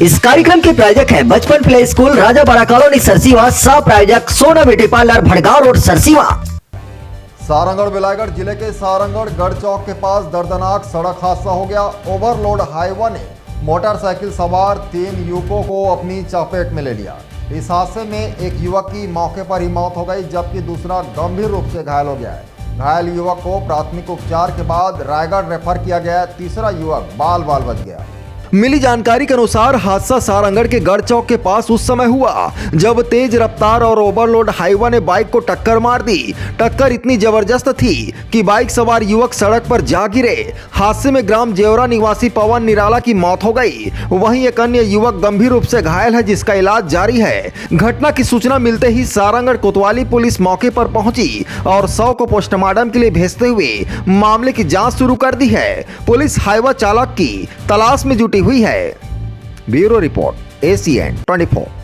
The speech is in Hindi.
इस कार्यक्रम के प्रायोजक है बचपन प्ले स्कूल राजा बड़ा कॉलोनी सरसीवा, सह प्रायोजक Sona beauty parlour Bhadgaon road Sarsiwa. Sarangarh Bilaigarh जिले के सारंगढ़ गढ़ चौक के पास दर्दनाक सड़क हादसा हो गया। ओवरलोड हाईवा ने मोटरसाइकिल सवार 3 युवकों को अपनी चपेट में ले लिया। इस हादसे में एक युवक की मौके पर ही मौत हो गई, जबकि दूसरा गंभीर रूप से घायल हो गया है। घायल युवक को प्राथमिक उपचार के बाद रायगढ़ रेफर किया गया। तीसरा युवक बाल बाल बच गया। मिली जानकारी के अनुसार हादसा सारंगढ़ के गढ़ चौक के पास उस समय हुआ जब तेज रफ्तार और ओवरलोड हाईवा ने बाइक को टक्कर मार दी। टक्कर इतनी जबरदस्त थी कि बाइक सवार युवक सड़क पर जा गिरे। हादसे में ग्राम जेवरा निवासी पवन निराला की मौत हो गई। वहीं एक अन्य युवक गंभीर रूप से घायल है, जिसका इलाज जारी है। घटना की सूचना मिलते ही सारंगढ़ कोतवाली पुलिस मौके पर पहुंची और शव को पोस्टमार्टम के लिए भेजते हुए मामले की जाँच शुरू कर दी है। पुलिस हाईवा चालक की तलाश में जुटी हुई है। Bureau report ACN 24।